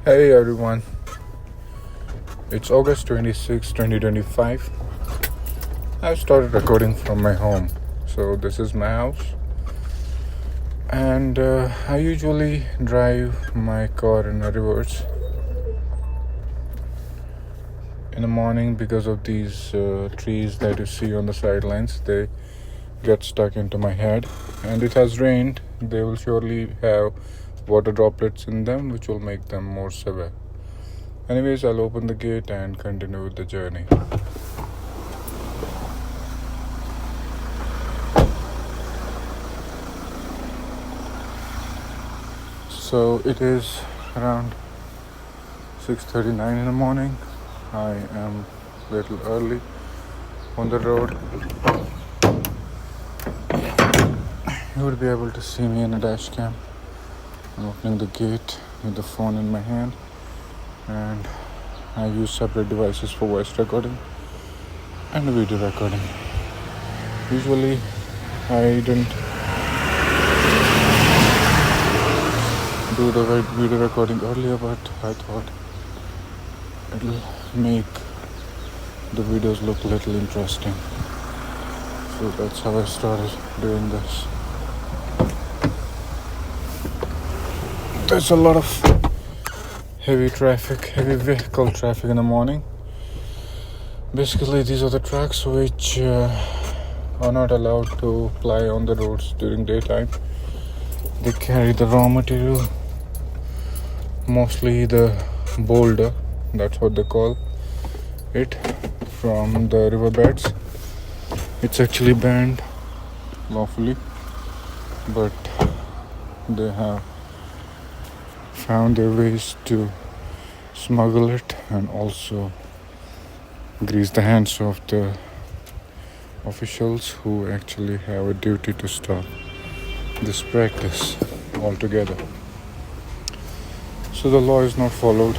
Hey everyone, it's August 26, 2025. I've started recording from my home. So, this is my house, and I usually drive my car in a reverse in the morning because of these trees that you see on the sidelines. They get stuck into my head, and it has rained. They will surely have water droplets in them, which will make them more severe. Anyways, I'll open the gate and continue with the journey. So it is around 6:39 in the morning. I am a little early on the road. You would be able to see me in a dash cam. I'm opening the gate with the phone in my hand, and I use separate devices for voice recording and video recording. Usually I didn't do the video recording earlier, but I thought it'll make the videos look a little interesting. So that's how I started doing this. There's a lot of heavy vehicle traffic in the morning. Basically, these are the trucks which are not allowed to ply on the roads during daytime. They carry the raw material, mostly the boulder, that's what they call it, from the riverbeds. It's actually banned lawfully, but they have found their ways to smuggle it and also grease the hands of the officials who actually have a duty to stop this practice altogether. So the law is not followed.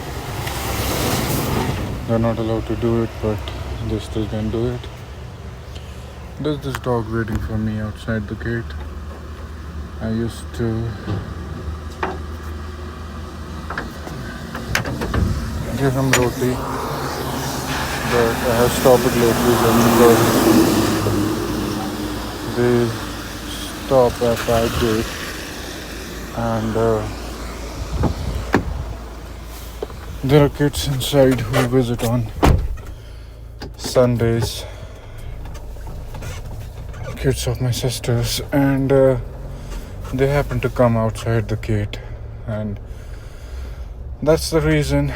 They're not allowed to do it, but they still can do it. There's this dog waiting for me outside the gate. I used to give him roti, but I have stopped it lately just because they stop at our gate, and there are kids inside who visit on Sundays, kids of my sisters, and they happen to come outside the gate, and that's the reason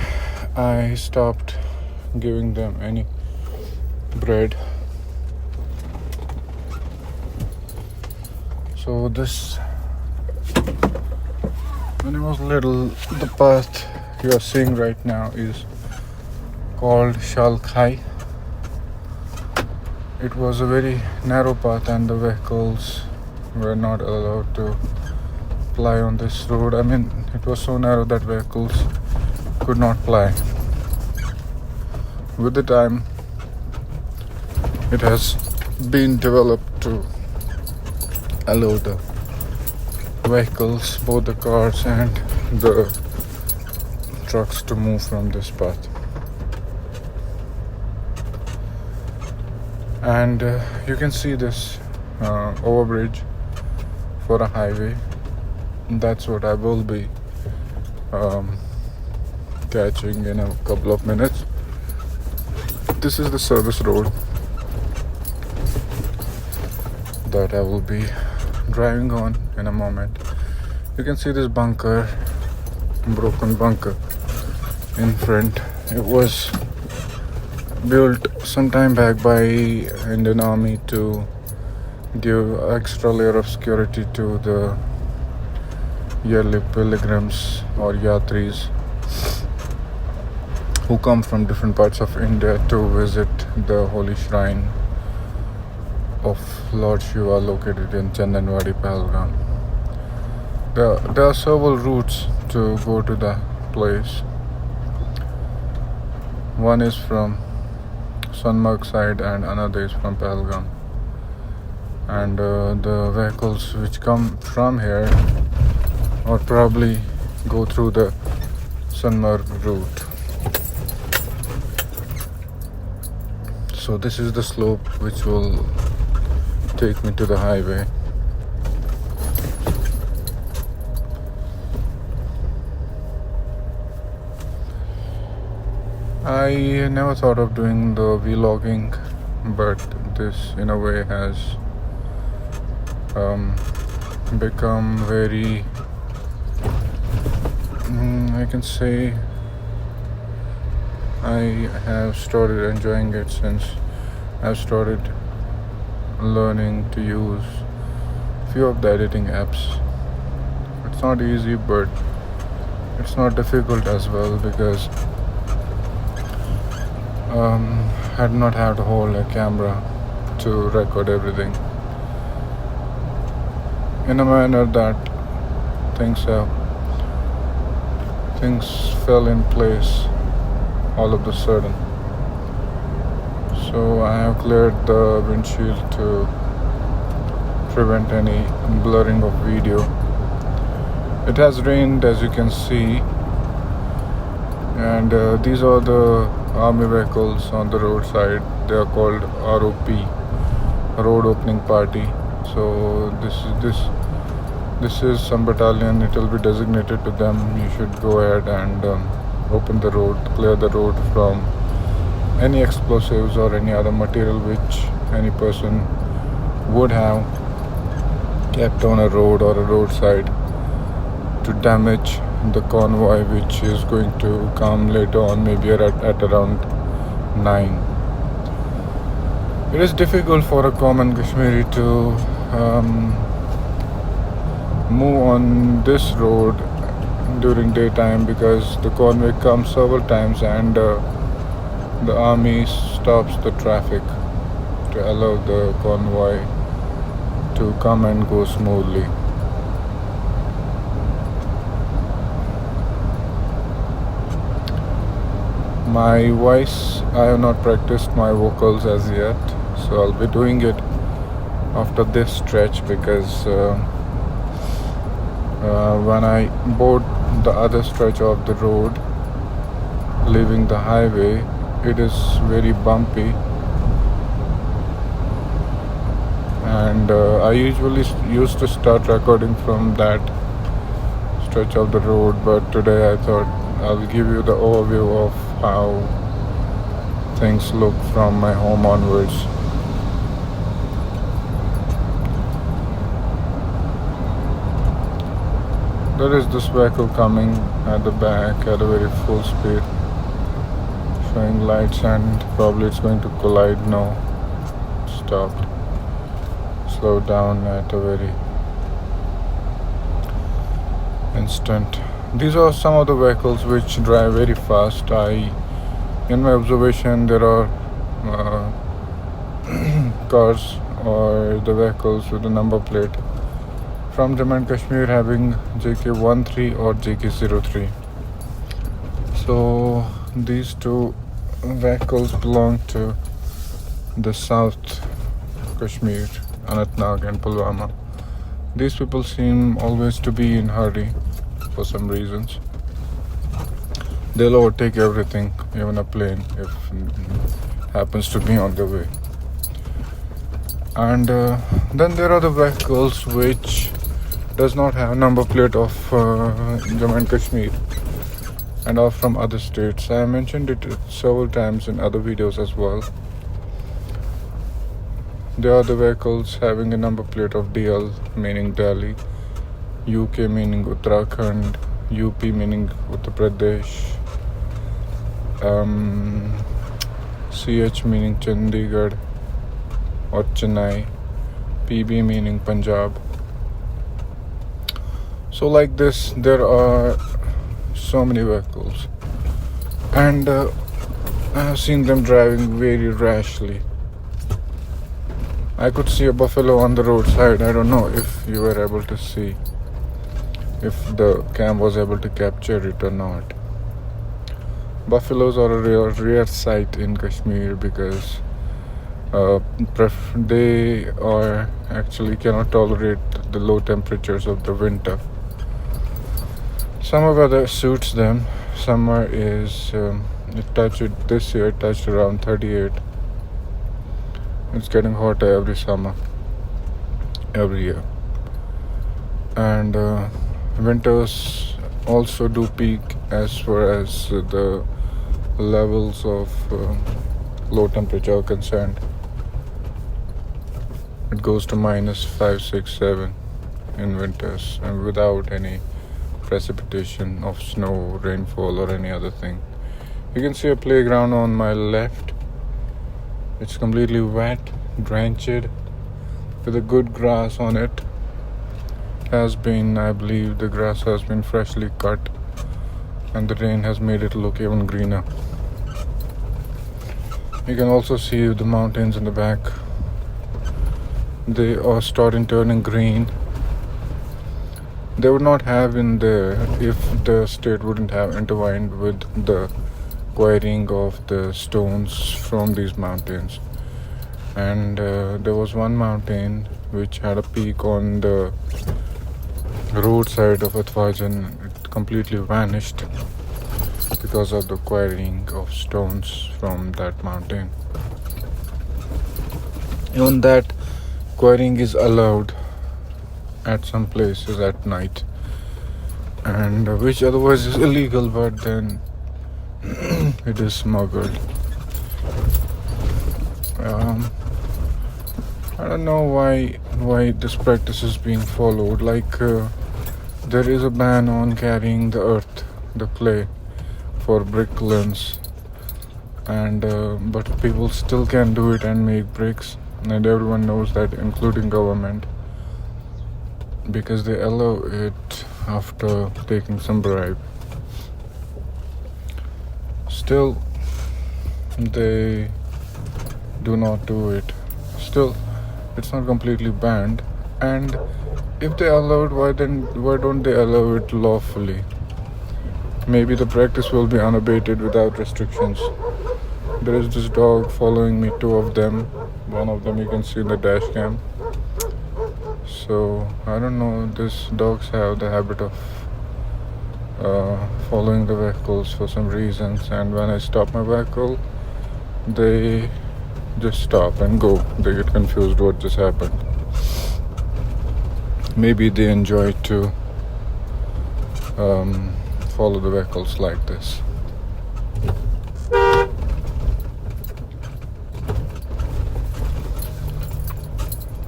I stopped giving them any bread. So this, when I was little, the path you are seeing right now is called Shalkhai. It was a very narrow path, and the vehicles were not allowed to ply on this road. I mean, it was so narrow that vehicles could not ply. With the time, it has been developed to allow the vehicles, both the cars and the trucks, to move from this path. And you can see this overbridge for a highway. That's what I will be catching in a couple of minutes. This is the service road that I will be driving on in a moment. You can see this bunker broken bunker in front. It was built some time back by Indian Army to give extra layer of security to the yearly pilgrims or yatris who come from different parts of India to visit the holy shrine of Lord Shiva located in Chandanwadi, Pahalgam. There are several routes to go to the place. One is from Sunmarg side and another is from Pahalgam. And the vehicles which come from here or probably go through the Sunmarg route. So this is the slope which will take me to the highway. I never thought of doing the vlogging, but this in a way has become very, I can say I have started enjoying it since I've started learning to use few of the editing apps. It's not easy, but it's not difficult as well, because I do not have to hold a camera to record everything in a manner that things fell in place all of a sudden. So I have cleared the windshield to prevent any blurring of video. It has rained, as you can see, and these are the army vehicles on the roadside. They are called ROP, Road Opening Party. So this is some battalion. It will be designated to them. You should go ahead and open the road, clear the road from any explosives or any other material which any person would have kept on a road or a roadside to damage the convoy which is going to come later on, maybe at around 9. It is difficult for a common Kashmiri to move on this road during daytime, because the convoy comes several times and the army stops the traffic to allow the convoy to come and go smoothly. My voice, I have not practiced my vocals as yet, so I'll be doing it after this stretch, because when I board the other stretch of the road leaving the highway, it is very bumpy, and I usually used to start recording from that stretch of the road, but today I thought I'll give you the overview of how things look from my home onwards. There is this vehicle coming at the back at a very full speed, showing lights, and probably it's going to collide now. Stopped. Slow down at a very instant. These are some of the vehicles which drive very fast. In my observation, there are cars or the vehicles with the number plate from Jammu and Kashmir having JK13 or JK03. So these two vehicles belong to the South Kashmir, Anantnag and Pulwama. These people seem always to be in hurry for some reasons. They'll overtake everything, even a plane, if happens to be on the way. And then there are the vehicles which does not have number plate of Jammu and Kashmir and are from other states. I mentioned it several times in other videos as well. They are the vehicles having a number plate of DL, meaning Delhi, UK meaning Uttarakhand, UP meaning Uttar Pradesh, CH meaning Chandigarh or Chennai, PB meaning Punjab. So like this, there are so many vehicles, and I have seen them driving very rashly. I could see a buffalo on the roadside. I don't know if you were able to see, if the cam was able to capture it or not. Buffaloes are a rare sight in Kashmir because they are actually cannot tolerate the low temperatures of the winter. Summer weather suits them. Summer is this year it touched around 38. It's getting hotter every summer, every year. And winters also do peak as far as the levels of low temperature are concerned. It goes to -5, 6, 7 in winters, and without any precipitation of snow, rainfall or any other thing. You can see a playground on my left. It's completely wet, drenched, with a good grass on it. I believe the grass has been freshly cut, and the rain has made it look even greener. You can also see the mountains in the back. They are starting turning green. They would not have been there if the state wouldn't have intertwined with the quarrying of the stones from these mountains. And there was one mountain which had a peak on the roadside of Atwajan. It completely vanished because of the quarrying of stones from that mountain. Even that quarrying is allowed at some places at night, and which otherwise is illegal, but then it is smuggled. I don't know why this practice is being followed. Like there is a ban on carrying the earth, the clay, for brick kilns, and but people still can do it and make bricks, and everyone knows that, including government, because they allow it after taking some bribe. Still, they do not do it. Still, it's not completely banned, and if they allow it, why don't they allow it lawfully? Maybe the practice will be unabated without restrictions. There is this dog following me, two of them. One of them you can see in the dash cam. So I don't know, these dogs have the habit of following the vehicles for some reasons, and when I stop my vehicle, they just stop and go. They get confused what just happened. Maybe they enjoy to follow the vehicles like this.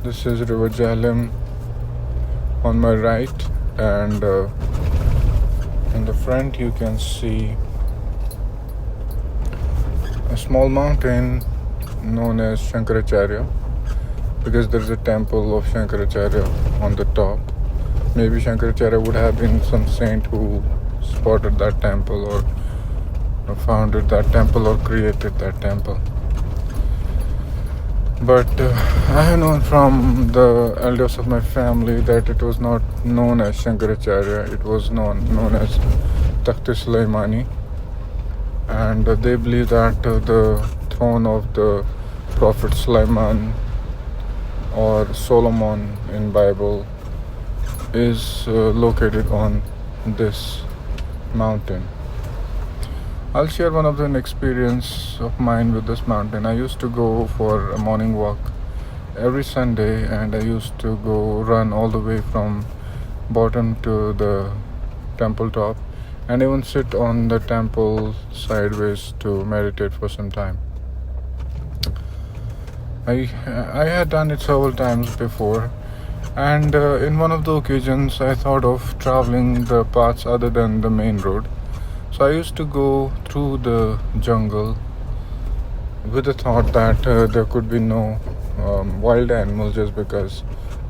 This is River Jhelum on my right, and in the front you can see a small mountain known as Shankaracharya, because there is a temple of Shankaracharya on the top. Maybe Shankaracharya would have been some saint who spotted that temple, or founded that temple, or created that temple. But I have known from the elders of my family that it was not known as Shankaracharya. It was known as Takht-i-Sulaimani, and they believe that the throne of the Prophet Sulaiman, or Solomon in Bible, is located on this mountain. I'll share one of the experience of mine with this mountain. I used to go for a morning walk every Sunday, and I used to go run all the way from bottom to the temple top, and even sit on the temple sideways to meditate for some time. I had done it several times before, And in one of the occasions, I thought of traveling the paths other than the main road. So I used to go through the jungle with the thought that there could be no wild animals just because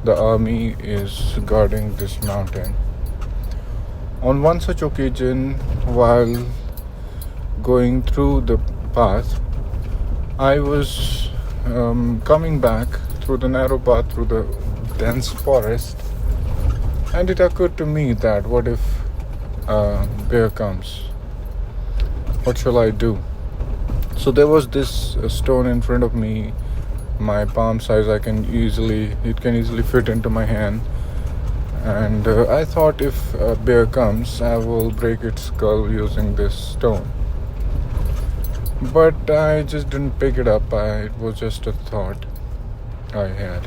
the army is guarding this mountain. On one such occasion, while going through the path, I was coming back through the narrow path through the dense forest, and it occurred to me that what if a bear comes? What shall I do? So there was this stone in front of me, my palm size. It can easily fit into my hand. And I thought if a bear comes, I will break its skull using this stone. But I just didn't pick it up. It was just a thought I had.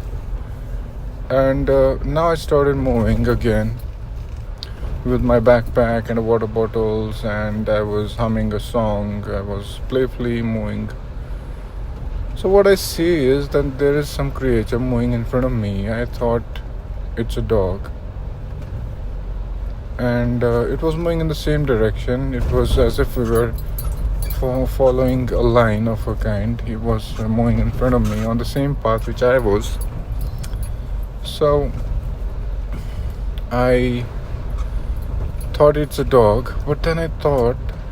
And now I started moving again with my backpack and water bottles, and I was humming a song. I was playfully moving. So what I see is that there is some creature moving in front of me. I thought it's a dog. And it was moving in the same direction. It was as if we were following a line of a kind. He was moving in front of me on the same path which I was. So I thought it's a dog, but then I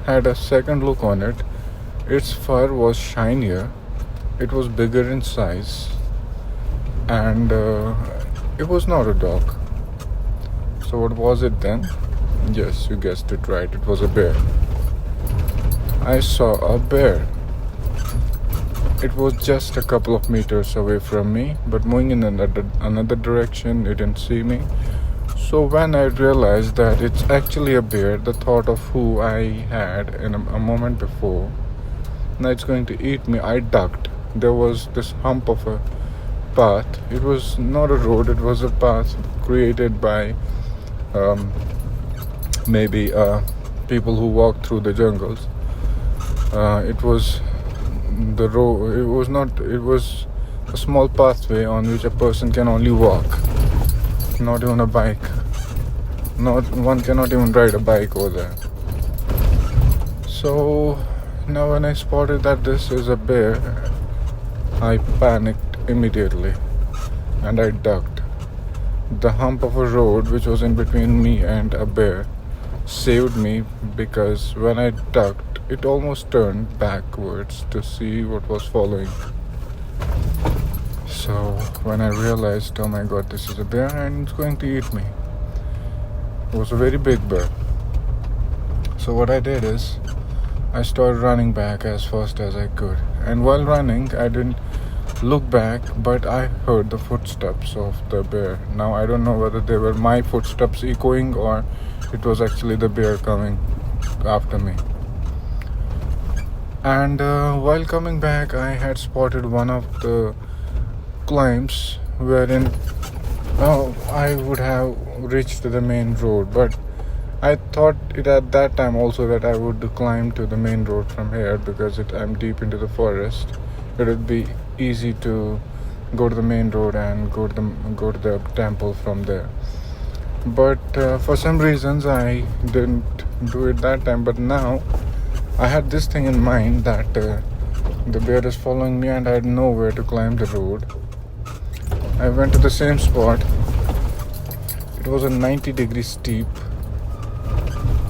had a second look on it. Its fur was shinier, it was bigger in size, and it was not a dog. So what was it then? Yes, you guessed it right, it was a bear. I saw a bear. It was just a couple of meters away from me, but moving in another direction. It didn't see me. So when I realized that it's actually a bear, the thought of who I had in a moment before, now it's going to eat me, I ducked. There was this hump of a path. It was not a road, it was a path created by maybe people who walk through the jungles. It was the road. It was a small pathway on which a person can only walk, not even a bike. One cannot even ride a bike over there. So now when I spotted that this is a bear, I panicked immediately and I ducked. The hump of a road which was in between me and a bear saved me, because when I ducked, it almost turned backwards to see what was following. So when I realized, oh my god, this is a bear and it's going to eat me. It was a very big bear. So what I did is I started running back as fast as I could. And while running, I didn't look back, but I heard the footsteps of the bear. Now I don't know whether they were my footsteps echoing or it was actually the bear coming after me. And while coming back, I had spotted one of the climbs wherein I would have reached the main road, but I thought it at that time also that I would climb to the main road from here, because I'm deep into the forest. It would be easy to go to the main road and go to the temple from there. But for some reasons I didn't do it that time. But now I had this thing in mind that the bear is following me and I had nowhere to climb the road. I went to the same spot. It was a 90-degree steep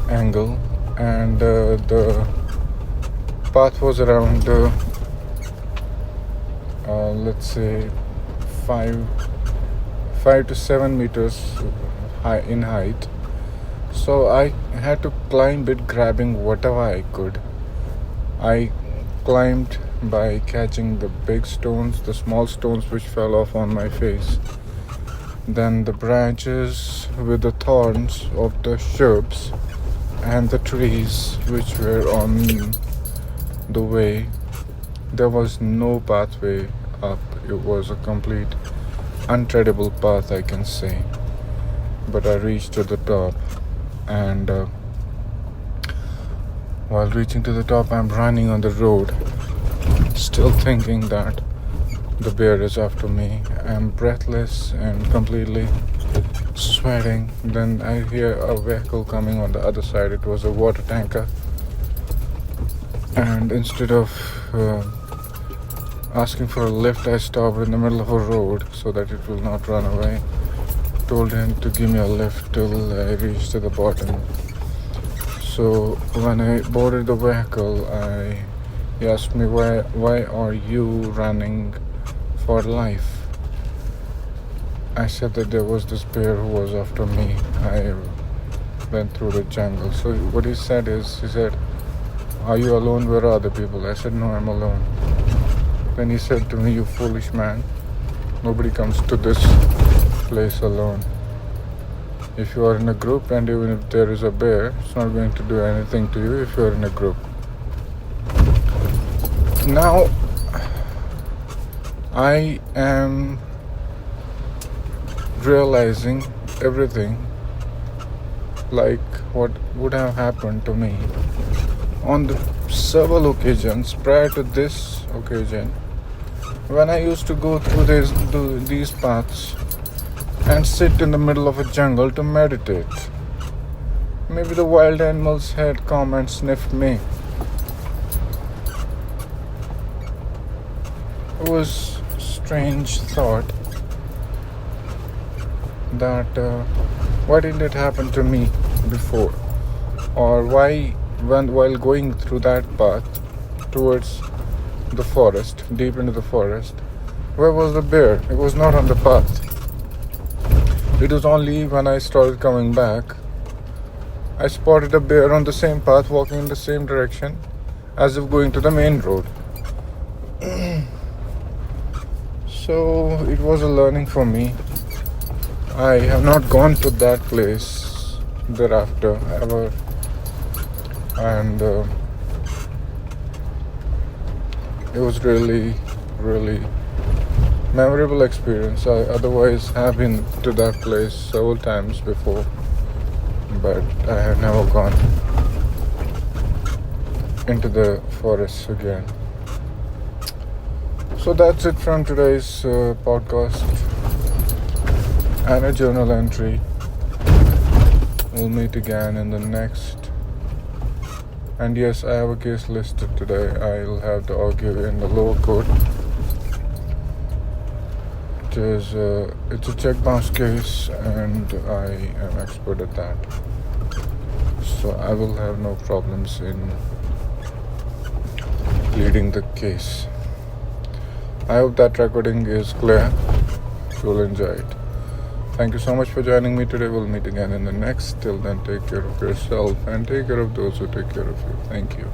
angle, and the path was around let's say 5 to 7 meters high in height. So I had to climb it, grabbing whatever I could. I climbed by catching the big stones, the small stones which fell off on my face, then the branches with the thorns of the shrubs and the trees which were on the way. There was no pathway up. It was a complete untreadable path, I can say. But I reached to the top, and while reaching to the top, I'm running on the road, still thinking that The bear is after me. I'm breathless and completely sweating. Then I hear a vehicle coming on the other side. It was a water tanker. And instead of asking for a lift, I stopped in the middle of a road so that it will not run away. Told him to give me a lift till I reached to the bottom. So when I boarded the vehicle, he asked me why are you running for life? I said that there was this bear who was after me. I went through the jungle. So what he said, are you alone? Where are other people? I said, no, I'm alone. Then he said to me, you foolish man, nobody comes to this place alone. If you are in a group, and even if there is a bear, it's not going to do anything to you if you are in a group. Now I am realizing everything, like what would have happened to me on the several occasions prior to this occasion, when I used to go through these paths and sit in the middle of a jungle to meditate. Maybe the wild animals had come and sniffed me. It was a strange thought that why didn't it happen to me before? Or why, while going through that path towards the forest, deep into the forest, where was the bear? It was not on the path. It was only when I started coming back, I spotted a bear on the same path, walking in the same direction as if going to the main road. So it was a learning for me. I have not gone to that place thereafter ever, and it was really memorable experience. I otherwise have been to that place several times before, but I have never gone into the forest again. So that's it from today's podcast and a journal entry. We'll meet again in the next. And yes, I have a case listed today. I'll have to argue in the lower court. It's a check bounce case, and I am expert at that. So I will have no problems in pleading the case. I hope that recording is clear. You'll enjoy it. Thank you so much for joining me today. We'll meet again in the next. Till then, take care of yourself and take care of those who take care of you. Thank you.